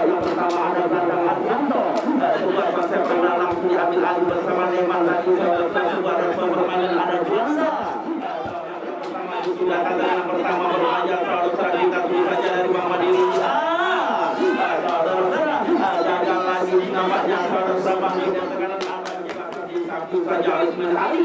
yang pertama ada Banda Arjanto, sebuah konsep yang langsung diambil alih bersama Neman lagi sebuah respon permainan ada Juanda. Sudah kata yang pertama bermaja saudara kita saja dari Bang Madiri. Saudara gagal lagi nampaknya saudara Bang Madiri tekanan satu saja Ismail Ali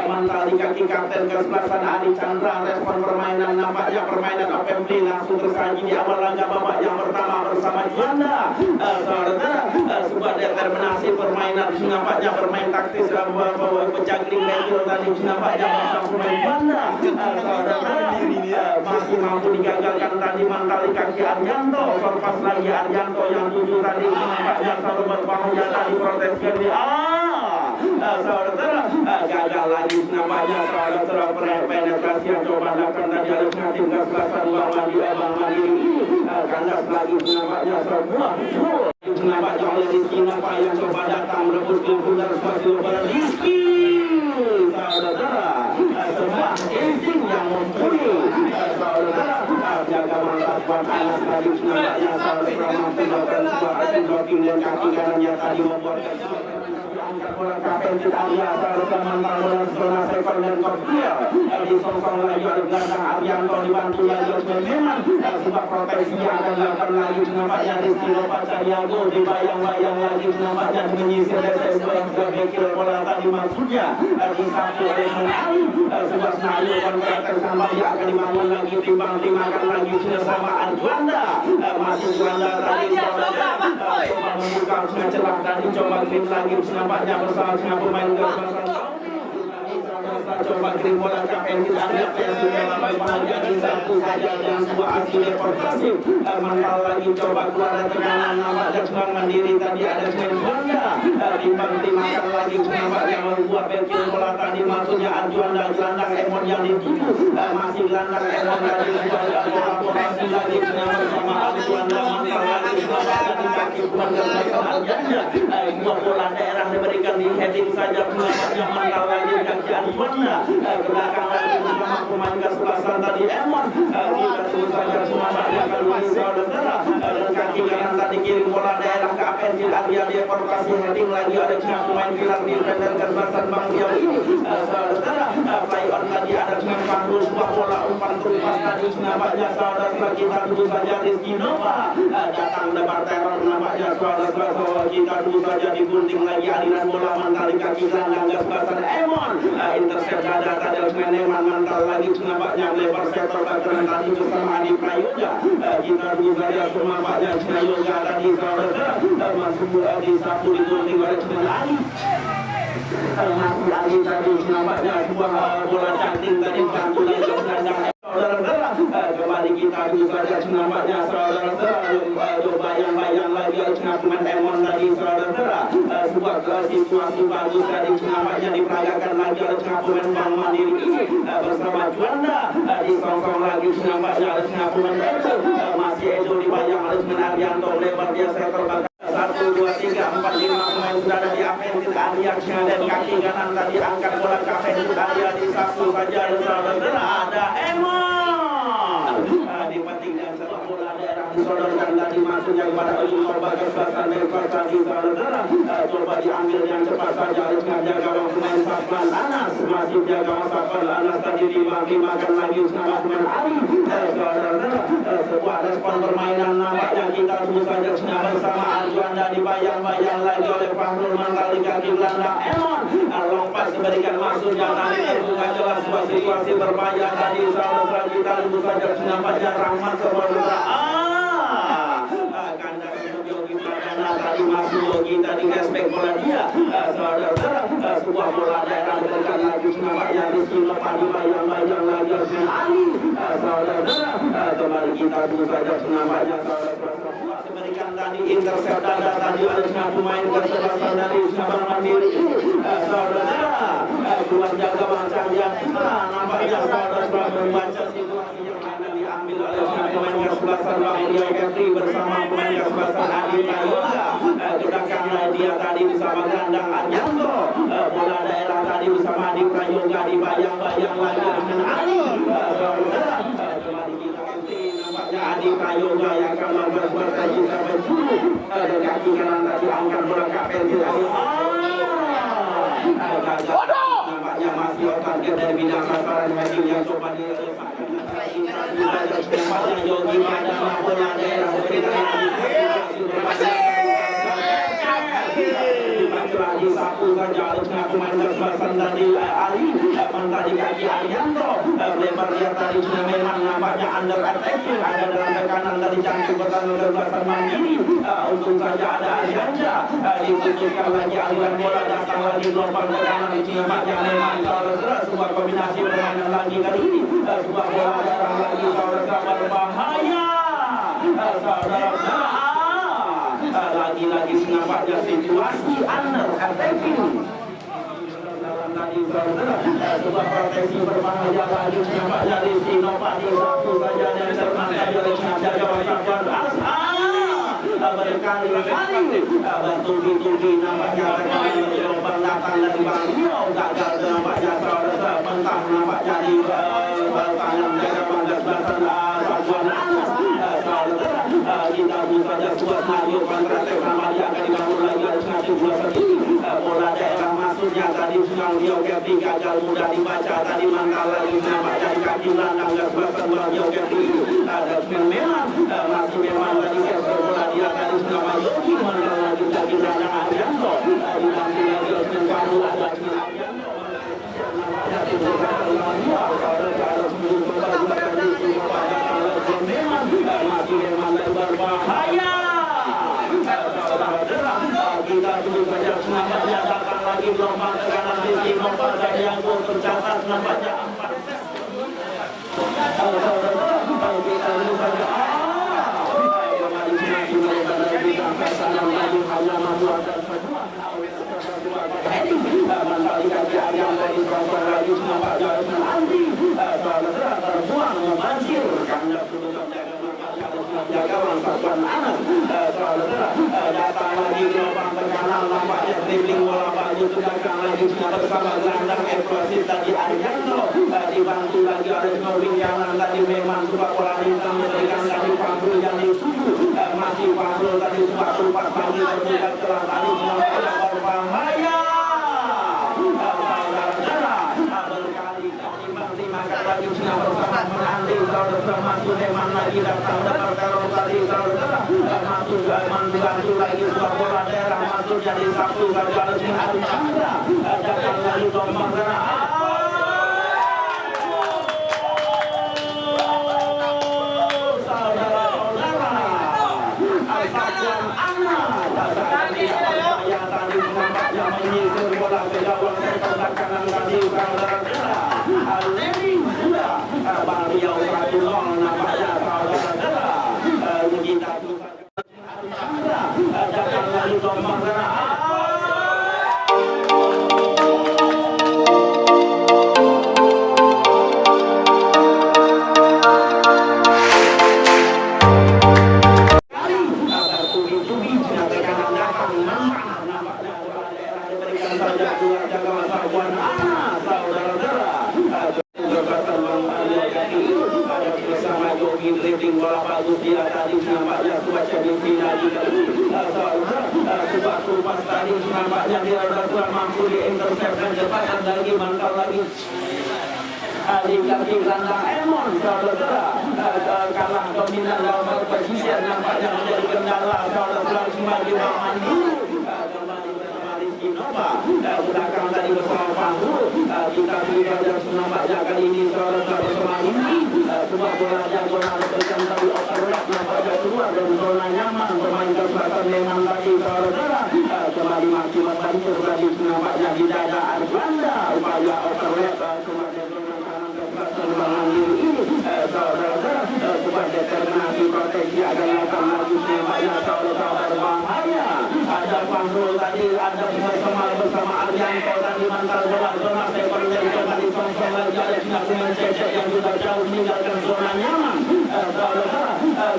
mantal di kaki kapten kesebelasan Ali Chandra. Respon permainan nampaknya permainan offensive langsung tersaji di awal laga babak yang pertama bersama Juanda. Saudara sebuah determinasi permainan nampaknya bermain taktis pecagring level tadi nampaknya bersama pemain Juanda. Saudara masih mampu digagalkan tadi mantal di kaki Arjanto. Lepas lagi Arjanto yang tujuh tadi nampaknya selalu berbahaya tadi protes kiri. Saudara gagal lagi nampaknya saudara penetrasi yang coba lakukan tadi harus tim kesebelasan Bang Mandiri kandas lagi nampaknya sebuah nampaknya oleh Rizky nampak yang coba datang merebut gol spasi lebaran Rizky. Saudara sebuah insting yang mumpuni. Saudara jaga mantap buat anak tadi nampaknya saudara mampu melakukan sebuah aksi blocking dan kaki kanannya tadi membuat bola kapten Italia saudara mantan bola zona sektor dan Kopil di songkong lagi oleh belakang Arianto dibantu lagi oleh Meman. Sebuah proteksi yang akan dilakukan lagi nampaknya Rizky Lopacariago dibayang-bayang lagi nampaknya menyisir dari kilo bola tadi maksudnya disapu oleh Menali. Sebuah senario kontrakan sampai akan dibangun lagi timbang-timbangan lagi bersama Arjuanda. Masih Juanda tadi coba membuka celah tadi coba krim lagi nampaknya bersama dengan pemain kesebelasan coba kirim bola kapten kita lihat yang sudah lambai bahagia di satu saja dengan sebuah aksi deportasi mantal lagi coba keluar dari tekanan nampaknya Bang Mandiri tadi ada pemain Juanda timbang-timbangan lagi nampaknya membuat kirim bola tadi maksudnya Arjuanda gelandang Emon yang dituju masih gelandang Emon tadi bola lagi bersama Arjuanda mantal lagi nampaknya di kaki pemain kesebelasan buah bola daerah diberikan di heading saja nampaknya mantal lagi kaki Arjuanda ke belakang lagi bersama pemain kesebelasan tadi Emon. Kita tunggu saja nampaknya kali saudara dan kaki kanan tadi kirim bola daerah ke Apensil Adia deportasi heading lagi ada pemain pilar di defender kesebelasan Bang Riau ini. Saudara play on tadi ada Pandu sebuah bola umpan terupas tadi nampaknya saudara kita tunggu saja Rizky Nova datang depan teror nampaknya saudara kita tunggu saja digunting lagi aliran bola mantal di kaki gelandang kesebelasan Emon. Intercept dada tadi Meneman mantal lagi nampaknya lebar sektor bagian tadi bersama Adi Prayoga. Kita tunggu saja nampaknya Prayoga tadi saudara masuk di satu digunting oleh Ali. Masih Ali tadi nampaknya sebuah bola cantik tadi kantunya gelandang saudara kembali kita tunggu saja nampaknya saudara bayang-bayang lagi pemain Emon tadi saudara sebuah situasi bagus tadi nampaknya diperagakan lagi oleh pemain Bang Mandiri ini bersama Juanda di songkong lagi nampaknya pemain Edo masih Edo dibayang oleh pemain Arianto lebar dia sektor belakang 1, 2, 3, 4, 5 pemain sudah ada di Apensil Adia dan kaki kanan tadi angkat bola ke Apensil Adia di satu saja saudara ada Emon dipetik dan sebuah bola daerah disodorkan tadi maksudnya kepada ujung korban kesebelasan lebar tadi saudara coba diambil yang cepat saja harus menjaga gawang pemain Safwan Anas masih jaga gawang Safwan Anas tadi dimakan lagi sama pemain Ali saudara sebuah respon permainan nampaknya kita tunggu saja bersama Arjuanda dibayang-bayang lagi oleh Fahrul mantal di kaki gelandang Emon long pass diberikan maksudnya tadi terbuka jelas sebuah situasi berbahaya tadi saudara kita tunggu saja nampaknya Rahmat saudara kandang Yogi Pradana tadi masuk Yogi tadi respect bola dia saudara sebuah bola daerah diberikan lagi nampaknya Rizky lepas dibayang-bayang lagi oleh Ali saudara kembali kita tunggu saja nampaknya saudara diberikan tadi intercept dada tadi oleh pemain kesebelasan dari Bang Mandiri saudara keluar jaga macam yang nampaknya saudara membaca situasi yang mana diambil oleh pemain kesebelasan Bang Riau Kepri bersama pemain kesebelasan Adi Prayoga gerakan dia tadi bersama gelandang Arjanto bola daerah tadi bersama Adi Prayoga dibayang-bayang lagi dengan Ali saudara kembali di prayoga yang akan berbuat juga berjuru dan kaki kanan tadi angkat bola kapten di nampaknya masih target dari bidang sasaran Messi yang coba diletakkan nampaknya Yogi pada bola daerah lagi satu saja harusnya pemain kesebelasan dari Ali tadi kaki Arianto lebar dia tadi memang nampaknya under attacking ada dalam tekanan dari jantung pertahanan kesebelasan Mandiri untung saja ada Arianda diputuskan lagi aliran bola datang lagi gelombang tekanan nampaknya memang saudara sebuah kombinasi permainan lagi kali ini sebuah bola datang lagi saudara berbahaya saudara lagi-lagi nampaknya situasi under attacking sebuah proteksi berbahaya lagi nampaknya di Sinopati satu saja dan termata dari jaga wasabar berkali-kali bertubi-tubi nampaknya gelombang datang dari Bang Rio gagal nampaknya saudara mentah nampaknya di tangan jaga pandas belakang Sajuan Anas saudara kita buka sebuah Mario kontratek nampaknya akan dibangun lagi harus ngadu dua sendiri bola daerah masuknya tadi Sunang Rio Kepti gagal mudah dibaca tadi mangkal lagi nampaknya di kaki landang gas belakang Rio Kepti ada memang masih memang tadi bola dia tadi Sunang Yogi mangkal lagi kaki landang Arianto dibantu lagi Osman Kamu ada Arianto berbahaya kita dulu saja nampaknya datang lagi gelombang tekanan di Sinopati pada yang gol tercatat nampaknya 4 set kita dulu saja hanya membuatkan sebuah kembali kaki ayam dari kosong lagi nampaknya nanti terbuang membanjir karena jaga Sajuan Anas datang lagi gelombang tekanan nampaknya dribbling bola baju datang lagi bersama gelandang eksplosif tadi Arianto dibantu lagi oleh Nurdin yang tadi memang sebuah bola hitam diberikan dari Fahru yang dituju masih Fahru tadi sebuah tumpas bagi terbuka telah tadi berbahaya lagi bersama Menandi bersama Suleman lagi datang dapat kalau tadi saudara masuk bantu lagi sebuah bola daerah masuk jadi satu kali harus menghadap Chandra datang lagi gelombang tekanan Sajuan Anas yang tadi nampaknya menyisir bola ke gawang sektor kanan tadi saudara Aleni sudah Bang Riau 1-0 nampaknya saudara kita datang lagi gelombang tekanan dribbling bola bagus dia tadi nampaknya cuaca di final juga sebuah tumpas tadi nampaknya dia sudah mampu diintercept dan cepatan lagi mantap lagi di kaki gelandang Emon saudara kalah dominan lawan pesisir nampaknya menjadi kendala saudara sebagai lawan dulu Innova belakang tadi bersama Fahru kita juga nampaknya kali ini saudara bersama ini sebuah bola yang berikan tadi overlap nampaknya keluar dari zona nyaman pemain kesebelasan memang tadi saudara kembali masih membantu tadi nampaknya di dada Arganda upaya overlap keluar dari zona kanan kesebelasan Mandiri ini saudara sebuah determinasi proteksi agar lakukan lagi nampaknya saudara berbahaya ada Fahru tadi ada bersama Arianto tadi mantar bola zona sektor dari zona di songsong lagi ada dengan cecek yang sudah jauh meninggalkan zona nyaman saudara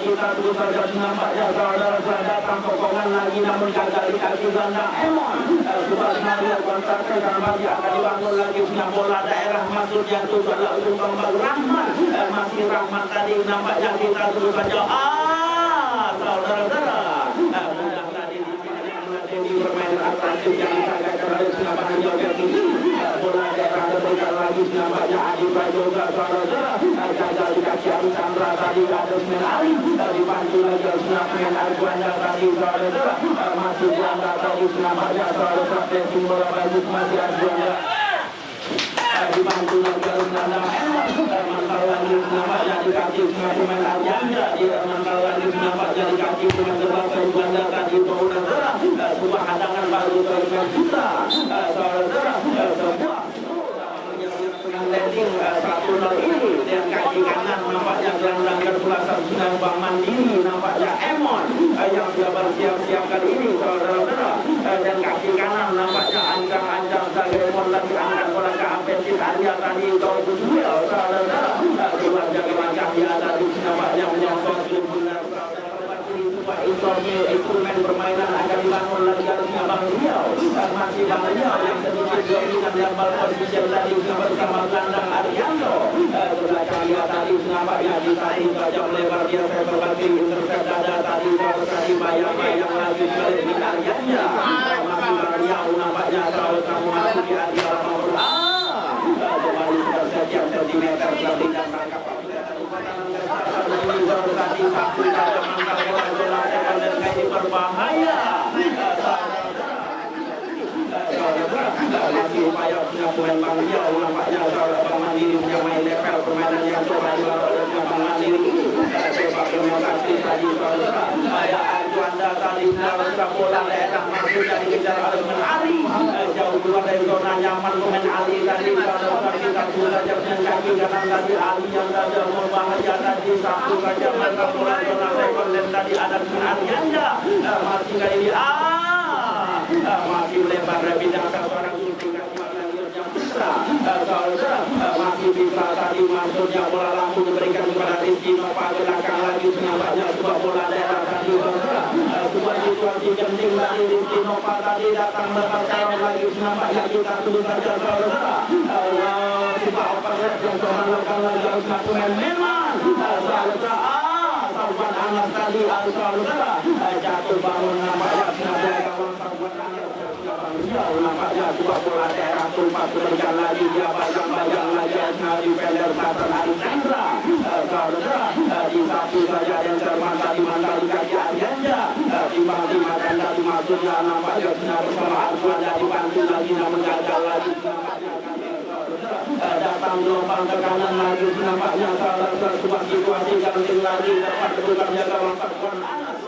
kita terus saja nampaknya saudara datang potongan lagi namun gagal di kaki ganda Emon. Subas Mario kontak kembali akan dibangun lagi punya bola daerah masuk jatuh pada ujung tombak Rahman. Masih Rahman tadi nampaknya kita terus saja saudara-saudara. Mudah tadi di permainan atraktif yang disangkakan oleh Sinabang Yoga ini. Bola daerah terberikan lagi nampaknya Adi Prayoga saudara-saudara. Gagal di kaki Abu Chandra tadi ada Usman Ali. Dibantu lagi Usman Arguanda tadi saudara-saudara. Masih Juanda tadi nampaknya saudara-saudara. Pressing bola bagus masih Arguanda. Dibantu lagi Usman mantal lagi nampaknya di kaki Usman Arguanda. Mantal lagi nampaknya di kaki Usman Arguanda tadi saudara-saudara. Sebuah hadangan baru terlihat kita saudara-saudara. Sebuah landing 1-0 ini dengan kaki kanan nampaknya gelandang berbelakang Sunan Bang Mandiri nampaknya Emon yang sudah bersiap-siap kali ini saudara-saudara. Dan kaki kanan nampaknya ancang-ancang Emon lagi angkat bola ke Apetit Arya tadi kau berduel saudara-saudara. Keluar jaga langkah dia tadi nampaknya menyangkut benar instrumen permainan akan dibangun lagi harusnya Bang Riau. Masih Bang Riau yang sedikit dominan yang ball position tadi bersama gelandang Ariando. Belakang dia tadi nampaknya ditarik tajam lebar dia saya berbagi intercept dada tadi tadi bayang-bayang lagi balik di Arianda. Masih Bang Riau nampaknya kalau kamu masuk di Arianda nomor kembali sekian sentimeter berarti dan rangka tadi satu berbahaya. Lagi upaya penyampaian Bang Riau nampaknya Bang Mandiri punya main level permainan yang coba dilakukan oleh Bang Mandiri ini. Coba demokrasi tadi saya Juanda tadi menawarkan bola daerah masuk dari kejar oleh Ali jauh keluar dari zona nyaman pemain Ali tadi kalau kita sudah dengan kaki kanan tadi Ali yang saja berbahaya tadi satu saja mereka bola zona second dan tadi ada Ali Anda masih kali ini masih lebar bidang seorang shooting kaki kanan yang bisa masih bisa tadi masuknya bola langsung diberikan kepada Rizky Nova belakang lagi nampaknya sebuah bola daerah tadi sebuah situasi genting dari Rizky Nova tadi datang berkali lagi nampaknya kita tunggu saja saudara. Sebuah operasi yang melakukan lagi satu memang saudara Taufan Anas tadi saudara jatuh bangun nampaknya nampaknya sebuah bola daerah tumpas diberikan lagi dia bayang-bayang lagi di Pender Selatan Alexandra saudara di satu saja yang termantap di mantan di kaki Arianda timbang-timbang ganda dimasuknya nampaknya bersama Arguanda dibantu lagi namun gagal lagi datang gelombang ke kanan lagi nampaknya saudara sebuah situasi ganting lagi dapat bertukar jaga langkah Anas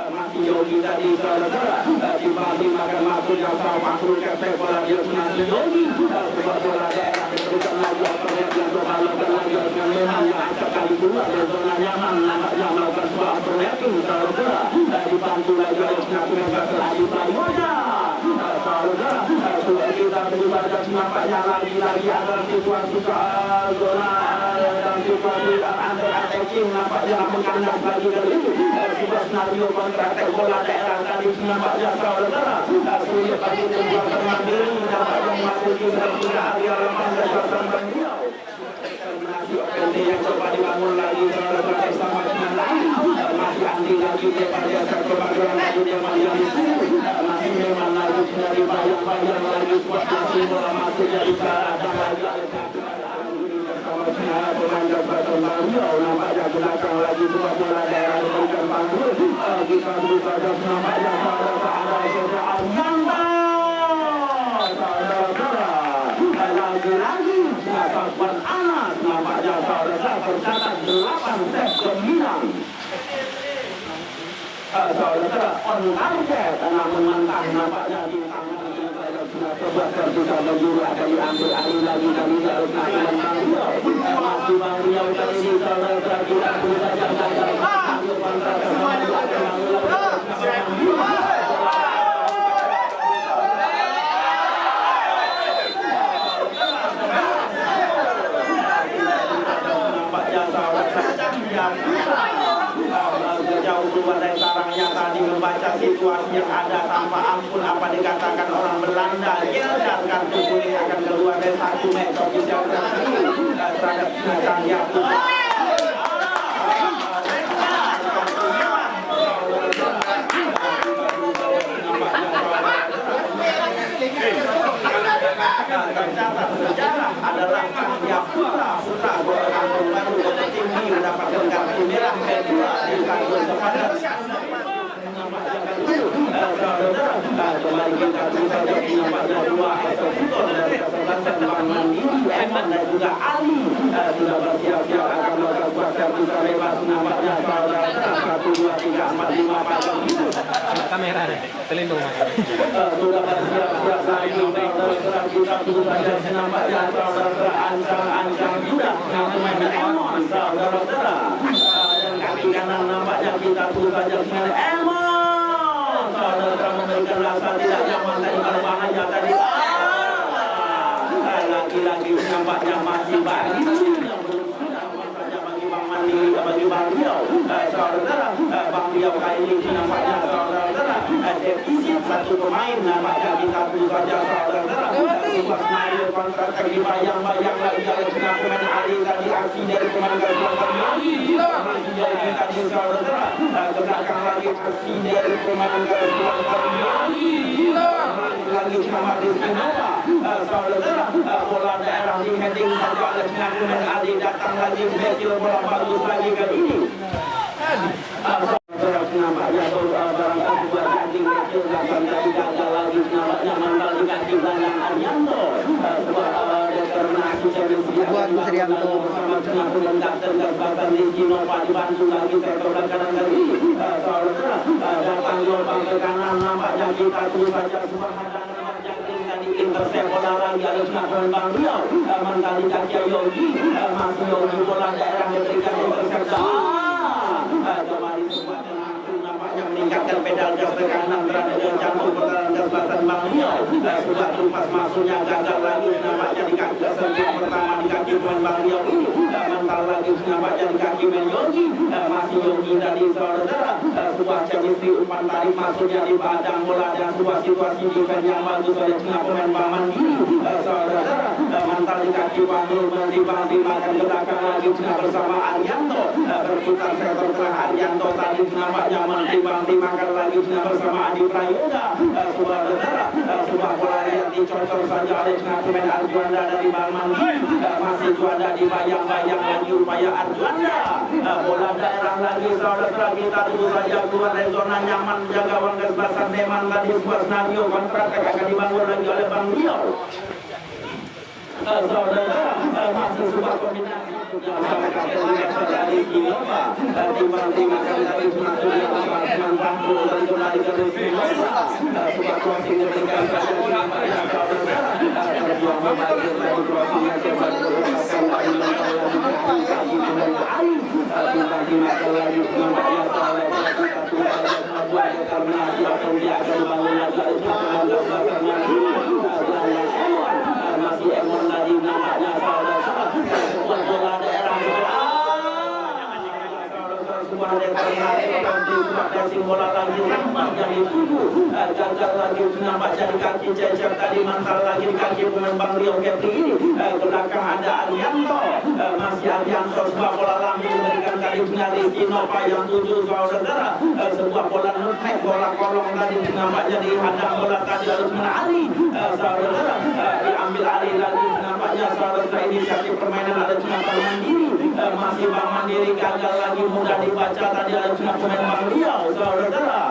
masih Yogi tadi saudara timbang-timbang akan masuk yang sama masuk ke bola dia masih Yogi sebuah bola daerah diberikan lagi operasi yang coba lakukan lagi dengan memang yang acak kali dua dari zona nyaman nampaknya melakukan sebuah operasi saudara dibantu lagi oleh Sinatmen Basel Adi Prayoga saudara sudah kita berubah dan nampaknya lagi-lagi ada situasi zona dan situasi under-attacking nampaknya mengandas lagi dari itu sudah senario kontra-attack bola daerah tadi nampaknya saudara sulit bagi sebuah Mandiri nampaknya memasuki berpindah area lemah dan Selatan Bang Riau kombinasi yang coba dibangun lagi saudara sama dengan lain masih Andi lagi daripada coba gelang lagi dia masih memang lagi dari bayang-bayang lagi kuasa bola masuk jadi ada lagi pemain Selatan Bang Riau nampaknya belakang lagi sebuah bola daerah diberikan panggul kita berusaha nampaknya saudara ada saudara Yanda saudara lagi-lagi Taufan Anas nampaknya saudara tercatat 8 set kemenang saudara on target namun mentang nampaknya di tangan sebuah terbuka menjuru akan diambil alih lagi kali ini harus nakulan Bang Riau masih Bang Riau kali ini saudara kita berusaha gagal nampaknya saudara jauh keluar dari sarangnya tadi membaca situasi yang ada tanpa ampun apa dikatakan orang Belanda dan kartu kuning akan keluar dari satu meter bisa terhadap binatang yang sejarah adalah yang putra kampung baru Kota Tinggi mendapatkan kartu merah kedua di kartu sepadan kembali kita saja nampaknya dua eksekutor dari kesebelasan Bang Mandiri Eman dan juga Ali sudah bersiap-siap akan melakukan kuasa bisa bebas nampaknya saudara 1, 2, 3, 4, 5 pasang kamera deh, telindung sudah bersiap-siap lagi saudara kita tunggu saja nampaknya saudara ancang-ancang sudah pemain Emon saudara dan kaki kanan nampaknya kita tunggu saja pemain Emon saudara memberikan rasa tidak nyaman tadi berbahaya tadi lagi-lagi nampaknya masih bagi bagi Bang Riau saudara Bang Riau kali ini nampaknya saudara defisit satu pemain nampaknya kita tunggu saja saudara Ubah Nail kontrak dibayang-bayang lagi oleh pemain Ali tadi aksi dari pemain Garuda tadi saudara ke belakang lagi aksi dari pemain Garuda lagi sama di Sinova saudara bola daerah di heading saja oleh pemain Ali datang lagi Bekil bola bagus lagi kali ini nampaknya barang sebuah janting kecil datang dari gagal lagi nampaknya mengembalikan di belakang Arianto sebuah determinasi buat Arianto bersama dengan penendang tegas bahkan di Sinova dibantu lagi sektor kanan kali ini saudara datang gelombang ke kanan nampaknya kita tunggu saja sebuah hadangan janting tadi intercept bola lagi ada pengakuan Bang Riau menggali kaki Yogi masih Yogi bola daerah diberikan intercept kembali sebuah nampaknya meningkatkan pedal gas ke kanan terhadap jantung pertahanan gas belakang Bang Riau sudah terlepas masuknya gagal lagi nampaknya di kaki yang pertama di kaki pemain Bang Riau ini mental lagi nampaknya di kaki main Yogi masih Yogi tadi saudara sebuah chemistry umpan tarik masuknya di badang bola dan sebuah situasi defense yang bagus oleh pemain Bang Mandiri saudara mental di kaki Bang Nur dimakan ke belakang lagi bersama Arianto berputar sektor tengah Arianto tadi nampaknya timbang-timbangkan lagi bersama Adi Prayoga sebuah bola yang dicocok saja oleh pemain Arjuanda dari Bang Mandiri masih Juanda dibayang-bayang lagi upaya Arjuanda bola daerah lagi saudara kita tunggu saja keluar dari zona nyaman jaga gawang kesebelasan Deman tadi sebuah senario kontrak akan dibangun lagi oleh Bang Riau saudara masih sebuah kombinasi dari Sinova timbang-timbangkan dari Sinova Mantantu dan kembali ke Sinova sebuah crossing diberikan pada Sinova yang saudara terjuang membantu dari crossingnya kembali berlakukan dari mental lagi timbang-timbangkan lagi Sinova yang saudara kita tunggu sebuah determinasi atau dia akan dibangun lagi oleh Sinova masih Emon tadi nampaknya saudara sebuah bola daerah sebuah determinasi sebuah passing bola lagi Rahmat yang dituju gagal lagi nampaknya di kaki Cecep tadi mantal lagi di kaki pemain Bang Riau Kepri ini ke belakang ada Arianto masih Arianto sebuah bola lambung diberikan tadi dari Sinova yang tuju saudara sebuah bola nutep bola kolong tadi nampaknya dihadang bola tadi harus menari saudara diambil alih lagi nampaknya saudara inisiatif permainan ada Bang Mandiri masih Bang Mandiri gagal lagi mudah dibaca tadi ada pemain Bang Riau saudara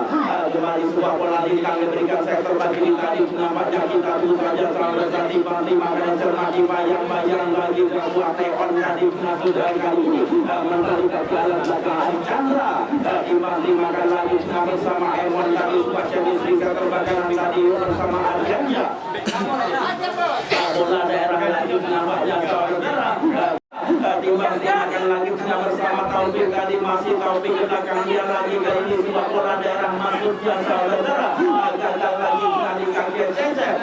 kembali sebuah bola yang diberikan sektor bagi tadi nampaknya kita tunggu saja saudara timbang-timbang dan cermat dibayang-bayang lagi sebuah teon tadi sudah kali ini menteri kepala belakang Chandra timbang-timbangkan lagi bersama Emon tadi sebuah chemistry sektor bakaran tadi bersama Arjanja bola daerah lagi nampaknya saudara timbang-timbangkan lagi bersama Taufik tadi masih Taufik ke belakang dia lagi kali ini sebuah bola daerah masuknya saudara gagal lagi tadi kaki Cecep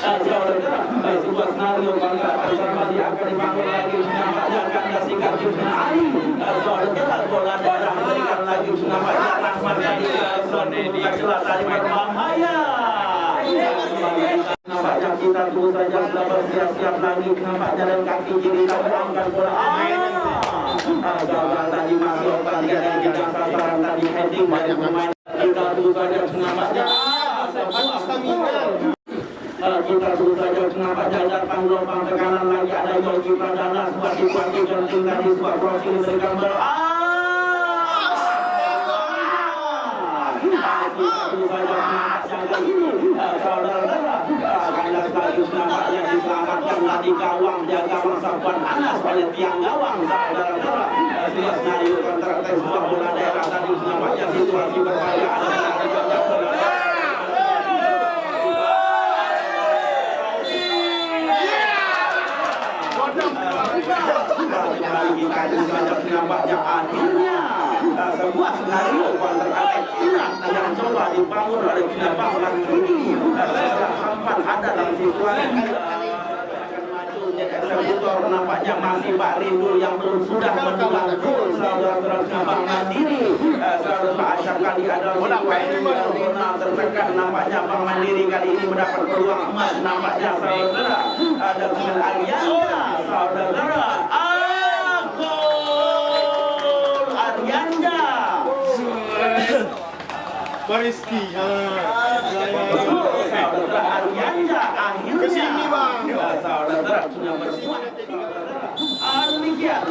saudara sebuah senario kontrak bersama dia akan dibangun lagi nampaknya akan kasih kaki Ali saudara bola membuka celah tali berbahaya. Nampaknya kita tunggu saja sudah bersiap-siap lagi. Nampak jalan kaki kiri terbangkan bola. Gagal tadi masih obat yang tidak sasaran tadi heading dari pemain. Kita tunggu saja nampaknya. Kita tunggu saja nampaknya datang gelombang tekanan lagi ada Yogi Pradana sebuah situasi genting tadi sebuah crossing memberikan bola. Nampaknya diselamatkan tadi gawang jaga masa buat Anas oleh tiang gawang saudara-saudara. Siasnya itu kontraksi sebuah bola daerah tadi nampaknya situasi berbahaya nampaknya akhirnya sebuah skenario kontraksi yang coba dibangun oleh Bintang Mandiri sampai ada dalam situasi eksekutor nampaknya masih Pak Rindu yang belum sudah mendulang gol saudara-saudara Bintang Mandiri. Saudara Asyaf kali ada situasi yang tertekan nampaknya Bang Mandiri kali ini mendapat peluang emas nampaknya saudara ada dengan Arianda saudara. Bariski, Arianda akhirnya kesini bang. Saudara punya bersuara. Demikian.